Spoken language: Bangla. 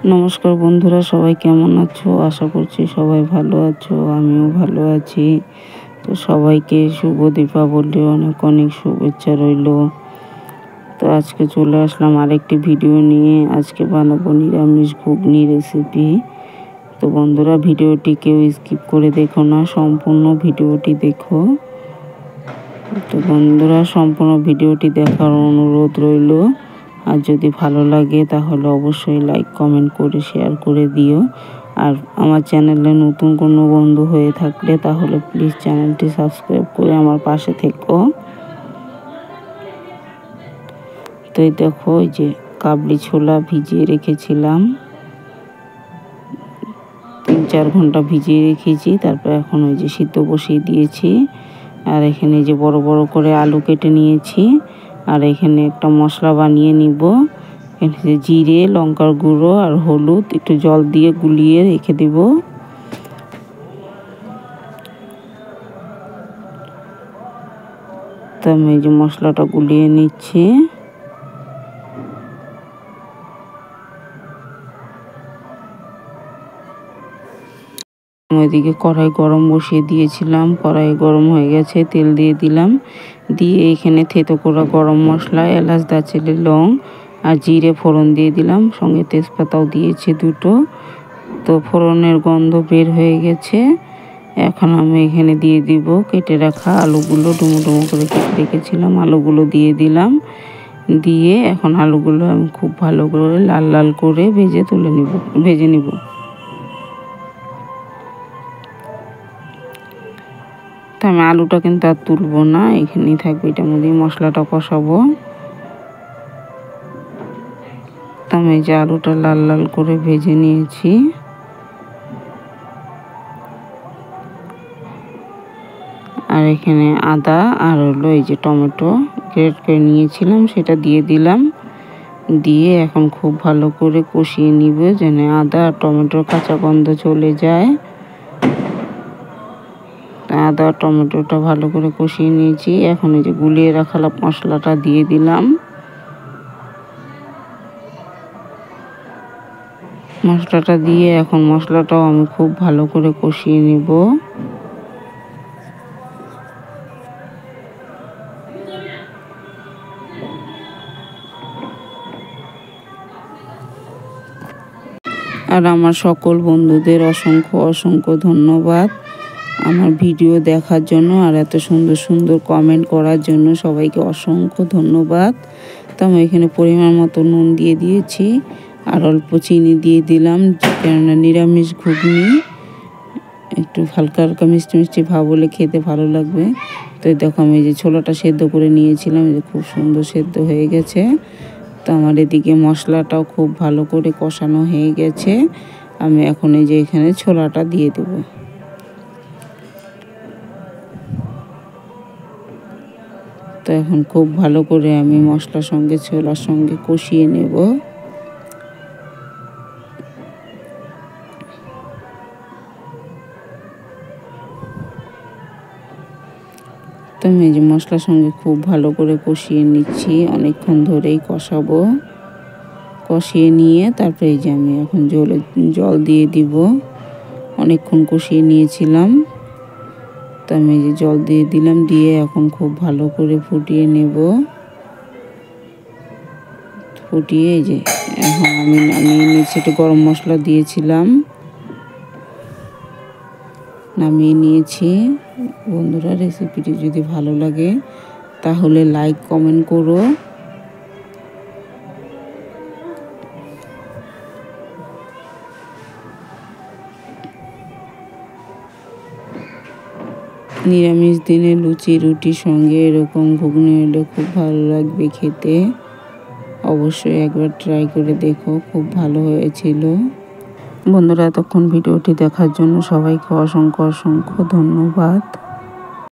নমস্কার বন্ধুরা, সবাই কেমন আছো? আশা করছি সবাই ভালো আছো, আমিও ভালো আছি। তো সবাইকে শুভ দীপাবলি, অনেক অনেক শুভেচ্ছা রইল। তো আজকে চলে আসলাম আরেকটি ভিডিও নিয়ে। আজকে বানাবো নিরামিষ ঘুগনি রেসিপি। তো বন্ধুরা, ভিডিওটি কেউ স্কিপ করে দেখো না, সম্পূর্ণ ভিডিওটি দেখো। তো বন্ধুরা, সম্পূর্ণ ভিডিওটি দেখার অনুরোধ রইল। আর যদি ভালো লাগে তাহলে অবশ্যই লাইক কমেন্ট করে শেয়ার করে দিও। আর আমার চ্যানেলে নতুন কোনো বন্ধু হয়ে থাকলে তাহলে প্লিজ চ্যানেলটি সাবস্ক্রাইব করে আমার পাশে থেকো। তো এই দেখো, ওই যে কাবলি ছোলা ভিজিয়ে রেখেছিলাম, 3-4 ঘন্টা ভিজিয়ে রেখেছি। তারপর এখন ওই যে সিদ্ধ বসিয়ে দিয়েছি। আর এখানে যে বড় বড় করে আলু কেটে নিয়েছি। আর এখানে একটা মশলা বানিয়ে নিব। এখানে জিরে, লঙ্কার গুঁড়ো আর হলুদ একটু জল দিয়ে গুলিয়ে রেখে দেব। তো আমি এই যে মশলাটা গুলিয়ে নিচ্ছি। ওইদিকে কড়াই গরম বসিয়ে দিয়েছিলাম, কড়াই গরম হয়ে গেছে, তেল দিয়ে দিলাম। দিয়ে এখানে থেতো করা গরম মশলা, এলাচ, দারচিনি, লং আর জিরে ফোড়ন দিয়ে দিলাম, সঙ্গে তেজপাতাও দিয়েছি 2টো। তো ফোড়নের গন্ধ বের হয়ে গেছে। এখন আমি এখানে দিয়ে দিব কেটে রাখা আলুগুলো, ডুমো ডুমো করে কেটে রেখেছিলাম, আলুগুলো দিয়ে দিলাম। দিয়ে এখন আলুগুলো আমি খুব ভালো করে লাল লাল করে ভেজে নিব। তো আমি আলুটা কিন্তু আর তুলবো না, এখানেই থাকবে, এটার মধ্যেই মশলাটা কষাবো। তো আমি যে আলুটা লাল লাল করে ভেজে নিয়েছি। আর এখানে আদা আর হলো এই যে টমেটো গ্রেট করে নিয়েছিলাম, সেটা দিয়ে দিলাম। দিয়ে এখন খুব ভালো করে কষিয়ে নিব, যেন আদা আর টমেটোর কাঁচা গন্ধ চলে যায়। আদা টমেটোটা ভালো করে কষিয়ে নিয়েছি। এখন এই যে গুলিয়ে রাখা মশলাটা দিয়ে দিলাম। মশলাটা দিয়ে এখন মশলাটাও আমি খুব ভালো করে কষিয়ে নিব। আর আমার সকল বন্ধুদের অসংখ্য অসংখ্য ধন্যবাদ আমার ভিডিও দেখার জন্য আর এত সুন্দর সুন্দর কমেন্ট করার জন্য। সবাইকে অসংখ্য ধন্যবাদ। তো আমি এখানে পরিমাণ মতো নুন দিয়ে দিয়েছি আর অল্প চিনি দিয়ে দিলাম, কেননা নিরামিষ ঘুগনি একটু হালকা হালকা মিষ্টি মিষ্টি ভাব হলে খেতে ভালো লাগবে। তো দেখো, আমি এই যে ছোলাটা সেদ্ধ করে নিয়েছিলাম, যে খুব সুন্দর সেদ্ধ হয়ে গেছে। তো আমার এদিকে মশলাটাও খুব ভালো করে কষানো হয়ে গেছে। আমি এখন এই যে এখানে ছোলাটা দিয়ে দেব। তো এখন খুব ভালো করে আমি মশলার সঙ্গে ছোলার সঙ্গে কষিয়ে নেব। তো আমি এই যে মশলার সঙ্গে খুব ভালো করে কষিয়ে নিচ্ছি, অনেকক্ষণ ধরেই কষাবো। কষিয়ে নিয়ে তারপরে এই যে আমি এখন জল দিয়ে দিব। অনেকক্ষণ কষিয়ে নিয়েছিলাম, তো আমি এই যে জল দিয়ে দিলাম। দিয়ে এখন খুব ভালো করে ফুটিয়ে নেব। ফুটিয়ে এই যে এখন আমি নামিয়ে নিয়েছি। একটু গরম মশলা দিয়েছিলাম, নামিয়ে নিয়েছি। বন্ধুরা, রেসিপিটি যদি ভালো লাগে তাহলে লাইক কমেন্ট করো। নিরামিষ দিনে লুচি রুটির সঙ্গে এরকম ঘুগনি হলে খুব ভালো লাগবে খেতে। অবশ্যই একবার ট্রাই করে দেখো, খুব ভালো হয়েছিল। বন্ধুরা, এতক্ষণ ভিডিওটি দেখার জন্য সবাইকে অসংখ্য অসংখ্য ধন্যবাদ।